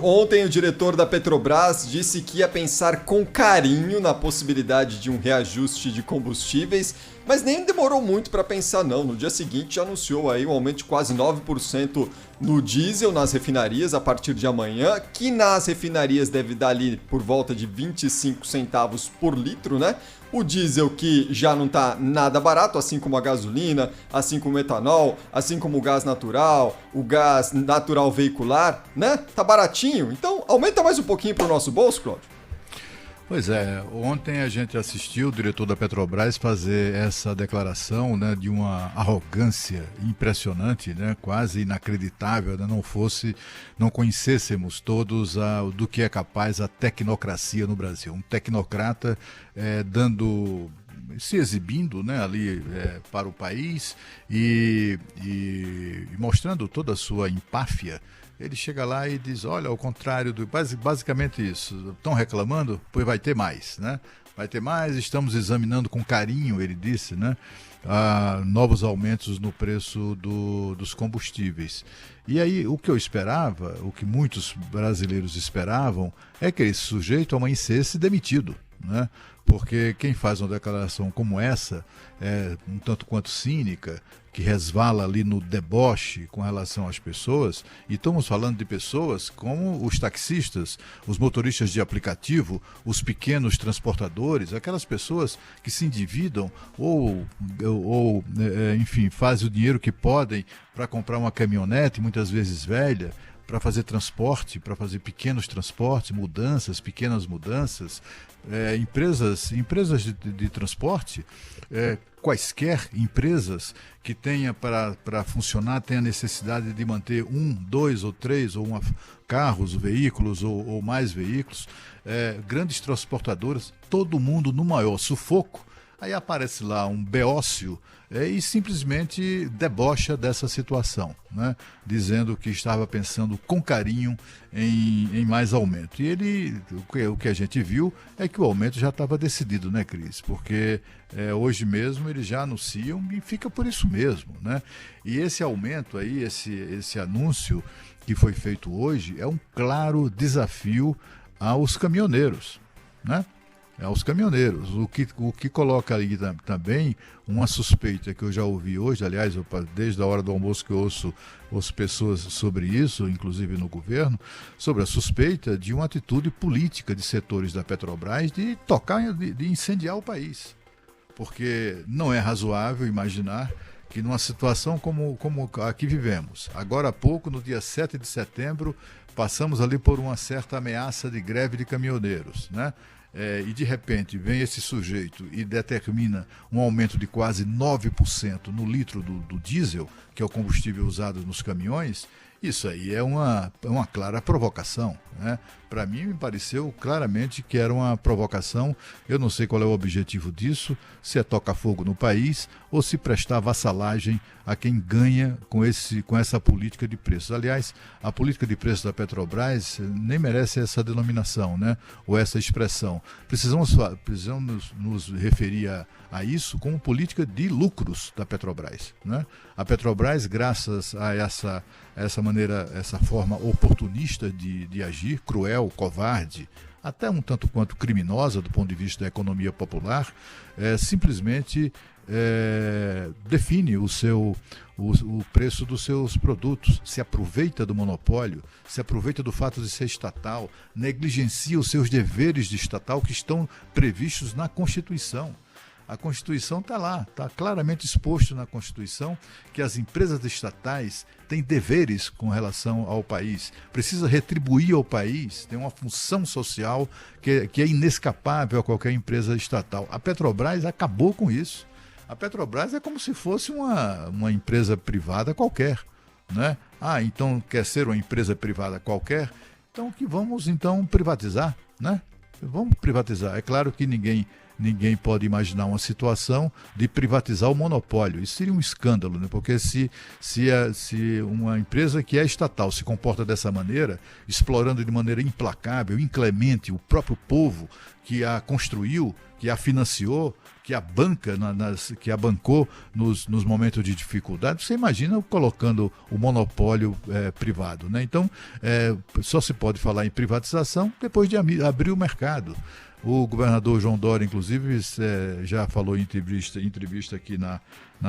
Ontem, o diretor da Petrobras disse que ia pensar com carinho na possibilidade de um reajuste de combustíveis, mas nem demorou muito para pensar não. No dia seguinte, já anunciou aí um aumento de quase 9% no diesel nas refinarias a partir de amanhã, que nas refinarias deve dar ali por volta de 25 centavos por litro, né? O diesel que já não tá nada barato, assim como a gasolina, assim como o etanol, assim como o gás natural, o gás natural veicular, né? Tá baratinho. Então, aumenta mais um pouquinho pro nosso bolso, Cláudio. Pois é, ontem a gente assistiu o diretor da Petrobras fazer essa declaração, né, de uma arrogância impressionante, né, quase inacreditável, né, não conhecêssemos todos do que é capaz a tecnocracia no Brasil. Um tecnocrata se exibindo, né, ali para o país e mostrando toda a sua empáfia. Ele chega lá e diz, olha, ao contrário basicamente isso, estão reclamando? Pois vai ter mais, né? Vai ter mais, estamos examinando com carinho, ele disse, né? Novos aumentos no preço dos combustíveis. E aí, o que eu esperava, o que muitos brasileiros esperavam, é que esse sujeito amanhecesse demitido, né? Porque quem faz uma declaração como essa, um tanto quanto cínica, que resvala ali no deboche com relação às pessoas, e estamos falando de pessoas como os taxistas, os motoristas de aplicativo, os pequenos transportadores, aquelas pessoas que se endividam enfim, fazem o dinheiro que podem para comprar uma caminhonete, muitas vezes velha, para fazer transporte, para fazer pequenos transportes, pequenas mudanças, empresas de transporte, quaisquer empresas que tenha para funcionar, tenha necessidade de manter dois ou três, carros, veículos ou mais veículos, grandes transportadoras, todo mundo no maior sufoco. Aí aparece lá um beócio e simplesmente debocha dessa situação, né? Dizendo que estava pensando com carinho em mais aumento. E o que a gente viu é que o aumento já estava decidido, né, Cris? Porque hoje mesmo eles já anunciam e fica por isso mesmo, né? E esse aumento aí, esse anúncio que foi feito hoje é um claro desafio aos caminhoneiros, né? Aos caminhoneiros, o que coloca ali também uma suspeita que eu já ouvi hoje, aliás, desde a hora do almoço que eu ouço pessoas sobre isso, inclusive no governo, sobre a suspeita de uma atitude política de setores da Petrobras de incendiar o país. Porque não é razoável imaginar que numa situação como a que vivemos, agora há pouco, no dia 7 de setembro, passamos ali por uma certa ameaça de greve de caminhoneiros, né? E de repente vem esse sujeito e determina um aumento de quase 9% no litro do diesel, que é o combustível usado nos caminhões. Isso aí é uma clara provocação, né? Para mim, me pareceu claramente que era uma provocação. Eu não sei qual é o objetivo disso, se é tocar fogo no país ou se prestar vassalagem a quem ganha com essa política de preços. Aliás, a política de preços da Petrobras nem merece essa denominação, né? Ou essa expressão. Precisamos nos referir a isso como política de lucros da Petrobras, né? A Petrobras, graças a essa maneira, essa forma oportunista de agir, cruel, covarde, até um tanto quanto criminosa do ponto de vista da economia popular, simplesmente define o preço dos seus produtos, se aproveita do monopólio, se aproveita do fato de ser estatal, negligencia os seus deveres de estatal que estão previstos na Constituição. A Constituição está lá, está claramente exposto na Constituição que as empresas estatais têm deveres com relação ao país, precisa retribuir ao país, tem uma função social que é inescapável a qualquer empresa estatal. A Petrobras acabou com isso. A Petrobras é como se fosse uma empresa privada qualquer, né? Então quer ser uma empresa privada qualquer? Então vamos então privatizar, né? Vamos privatizar. É claro que ninguém ninguém pode imaginar uma situação de privatizar o monopólio. Isso seria um escândalo, né? Porque se uma empresa que é estatal se comporta dessa maneira, explorando de maneira implacável, inclemente o próprio povo que a construiu, que a financiou, que a banca, que a bancou nos momentos de dificuldade, você imagina colocando o monopólio privado, né? Então, só se pode falar em privatização depois de abrir o mercado. O governador João Dória, inclusive, já falou em entrevista aqui na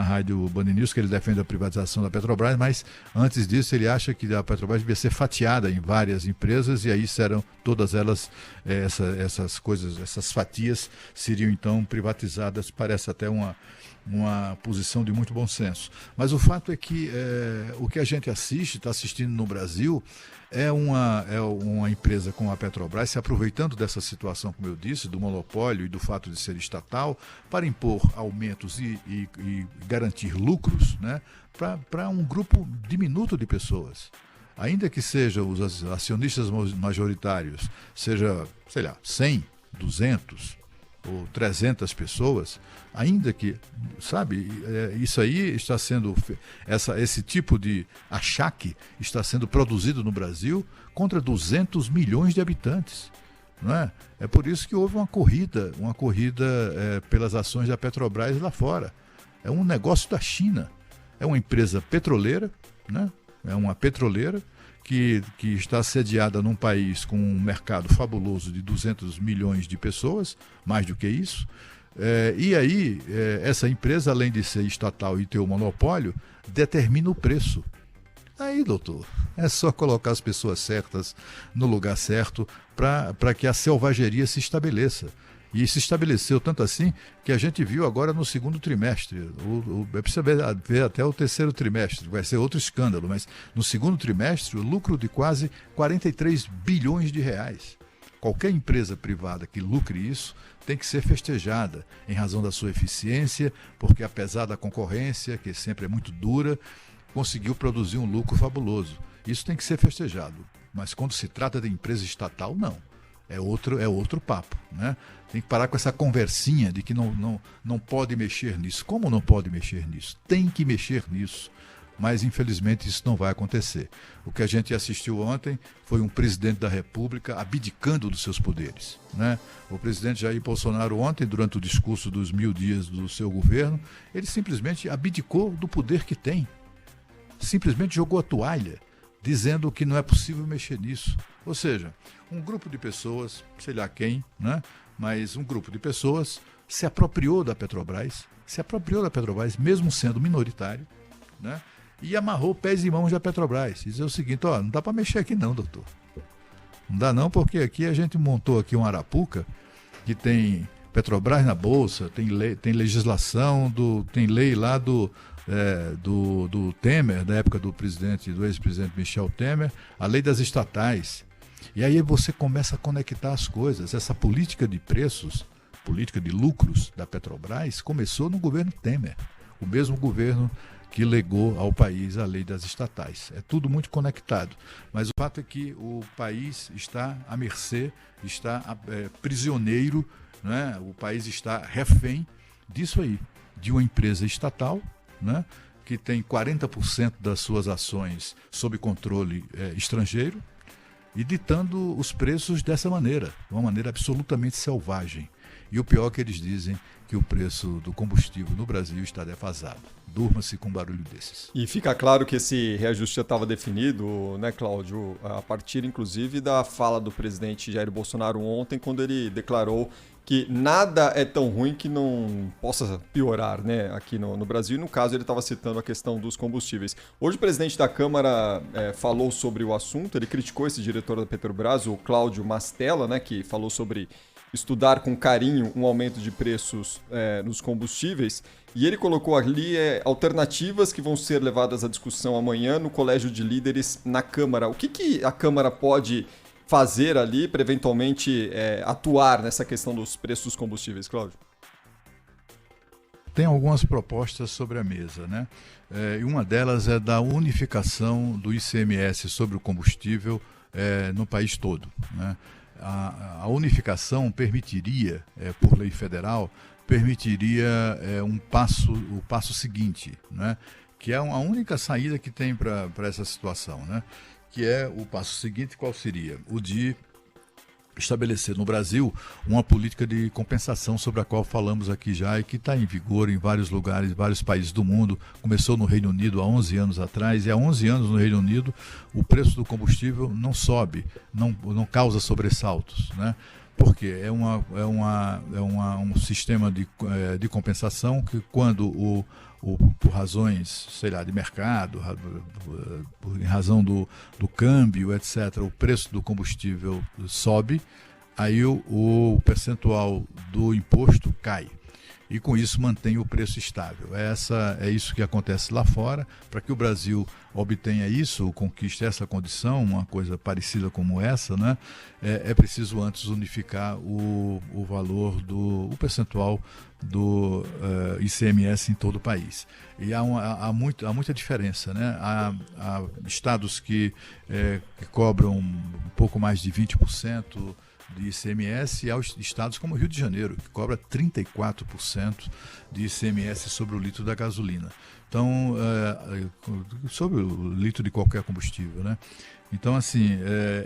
Rádio Band News que ele defende a privatização da Petrobras, mas antes disso ele acha que a Petrobras devia ser fatiada em várias empresas e aí serão todas elas, essas coisas, essas fatias seriam então privatizadas. Parece até uma posição de muito bom senso. Mas o fato é que o que a gente está assistindo no Brasil é uma empresa como a Petrobras se aproveitando dessa situação, como eu disse, do monopólio e do fato de ser estatal, para impor aumentos e garantir lucros, né, para um grupo diminuto de pessoas. Ainda que sejam os acionistas majoritários, seja, sei lá, 100, 200 ou 300 pessoas, ainda que, sabe, isso aí está sendo, esse tipo de achaque está sendo produzido no Brasil contra 200 milhões de habitantes. Não é? É por isso que houve uma corrida pelas ações da Petrobras lá fora. É um negócio da China. É uma empresa petroleira, né? É uma petroleira que está sediada num país com um mercado fabuloso de 200 milhões de pessoas, mais do que isso. E aí, essa empresa, além de ser estatal e ter o monopólio, determina o preço. Aí, doutor, é só colocar as pessoas certas no lugar certo para que a selvageria se estabeleça. E se estabeleceu tanto assim que a gente viu agora no segundo trimestre. Precisa ver até o terceiro trimestre, vai ser outro escândalo, mas no segundo trimestre o lucro de quase 43 bilhões de reais. Qualquer empresa privada que lucre isso tem que ser festejada em razão da sua eficiência, porque apesar da concorrência, que sempre é muito dura, conseguiu produzir um lucro fabuloso. Isso tem que ser festejado. Mas quando se trata de empresa estatal, não. É outro papo, né? Tem que parar com essa conversinha de que não pode mexer nisso. Como não pode mexer nisso? Tem que mexer nisso. Mas, infelizmente, isso não vai acontecer. O que a gente assistiu ontem foi um presidente da República abdicando dos seus poderes, né? O presidente Jair Bolsonaro ontem, durante o discurso dos 1000 dias do seu governo, ele simplesmente abdicou do poder que tem. Simplesmente jogou a toalha, dizendo que não é possível mexer nisso. Ou seja, um grupo de pessoas, sei lá quem, né? Mas um grupo de pessoas se apropriou da Petrobras, mesmo sendo minoritário, né? E amarrou pés e mãos da Petrobras. E dizer o seguinte, não dá para mexer aqui não, doutor. Não dá não, porque aqui a gente montou aqui uma arapuca que tem Petrobras na Bolsa, tem legislação, tem lei lá do Temer, da época do ex-presidente Michel Temer, a lei das estatais. E aí você começa a conectar as coisas. Essa política de preços, política de lucros da Petrobras começou no governo Temer, o mesmo governo que legou ao país a lei das estatais. É tudo muito conectado. Mas o fato é que o país está à mercê, está prisioneiro, né? O país está refém disso aí, de uma empresa estatal, né? Que tem 40% das suas ações sob controle estrangeiro e ditando os preços dessa maneira, de uma maneira absolutamente selvagem. E o pior é que eles dizem que o preço do combustível no Brasil está defasado. Durma-se com um barulho desses. E fica claro que esse reajuste já estava definido, né, Cláudio, a partir inclusive da fala do presidente Jair Bolsonaro ontem, quando ele declarou que nada é tão ruim que não possa piorar, né, aqui no Brasil. E no caso ele estava citando a questão dos combustíveis. Hoje o presidente da Câmara falou sobre o assunto, ele criticou esse diretor da Petrobras, o Cláudio Mastella, né, que falou sobre estudar com carinho um aumento de preços nos combustíveis, e ele colocou ali alternativas que vão ser levadas à discussão amanhã no Colégio de Líderes na Câmara. O que a Câmara pode fazer ali para eventualmente atuar nessa questão dos preços dos combustíveis, Cláudio? Tem algumas propostas sobre a mesa, né? E uma delas é da unificação do ICMS sobre o combustível no país todo, né? a unificação permitiria, por lei federal, o passo seguinte, né? Que é a única saída que tem para essa situação, né? Que é o passo seguinte, qual seria? O de estabelecer no Brasil uma política de compensação sobre a qual falamos aqui já e que está em vigor em vários lugares, vários países do mundo. Começou no Reino Unido há 11 anos atrás e há 11 anos no Reino Unido o preço do combustível não sobe, não causa sobressaltos, né? Porque é um sistema de compensação que quando por razões, sei lá, de mercado, em razão do câmbio, etc., o preço do combustível sobe, aí o percentual do imposto cai. E com isso mantém o preço estável. É isso que acontece lá fora. Para que o Brasil obtenha isso, conquiste essa condição, uma coisa parecida como essa, né, é preciso antes unificar o valor o percentual do ICMS em todo o país. E há muita diferença, né? Há estados que cobram um pouco mais de 20% de ICMS e aos estados como o Rio de Janeiro, que cobra 34% de ICMS sobre o litro da gasolina. Então, sobre o litro de qualquer combustível, né? Então, assim,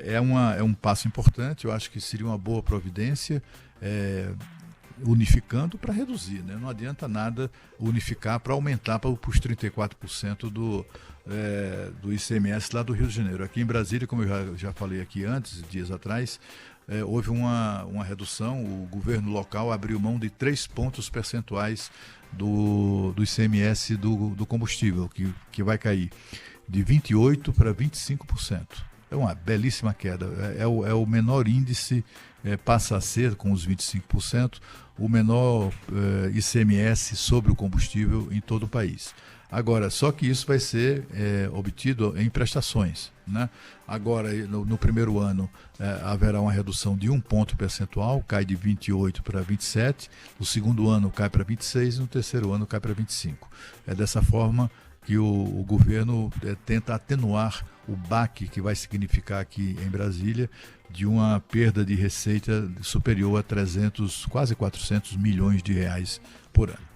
é um passo importante, eu acho que seria uma boa providência, unificando para reduzir, né? Não adianta nada unificar para aumentar para os 34% do ICMS lá do Rio de Janeiro. Aqui em Brasília, como eu já falei aqui antes, dias atrás, houve uma redução, o governo local abriu mão de 3 pontos percentuais do ICMS do combustível, que vai cair de 28% para 25%. É uma belíssima queda, é o menor índice, passa a ser, com os 25%, o menor ICMS sobre o combustível em todo o país. Agora, só que isso vai ser obtido em prestações, né? Agora, no primeiro ano, haverá uma redução de 1 ponto percentual, cai de 28% para 27%, no segundo ano cai para 26% e no terceiro ano cai para 25%. É dessa forma que o governo tenta atenuar o baque que vai significar aqui em Brasília de uma perda de receita superior a 300, quase 400 milhões de reais por ano.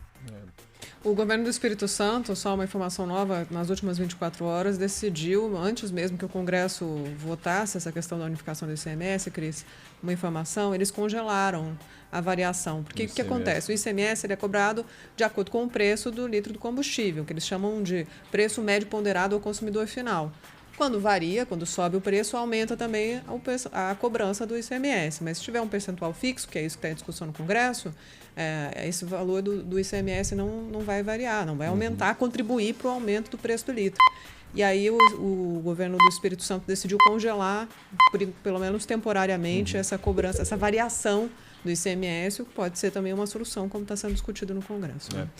O governo do Espírito Santo, só uma informação nova, nas últimas 24 horas, decidiu, antes mesmo que o Congresso votasse essa questão da unificação do ICMS, Cris, uma informação, eles congelaram a variação. Porque o que acontece? O ICMS ele é cobrado de acordo com o preço do litro do combustível, que eles chamam de preço médio ponderado ao consumidor final. Quando varia, quando sobe o preço, aumenta também a cobrança do ICMS. Mas se tiver um percentual fixo, que é isso que está em discussão no Congresso, esse valor do ICMS não vai variar, não vai aumentar, contribuir para o aumento do preço do litro. E aí o governo do Espírito Santo decidiu congelar, pelo menos temporariamente, essa cobrança, essa variação do ICMS, o que pode ser também uma solução, como está sendo discutido no Congresso.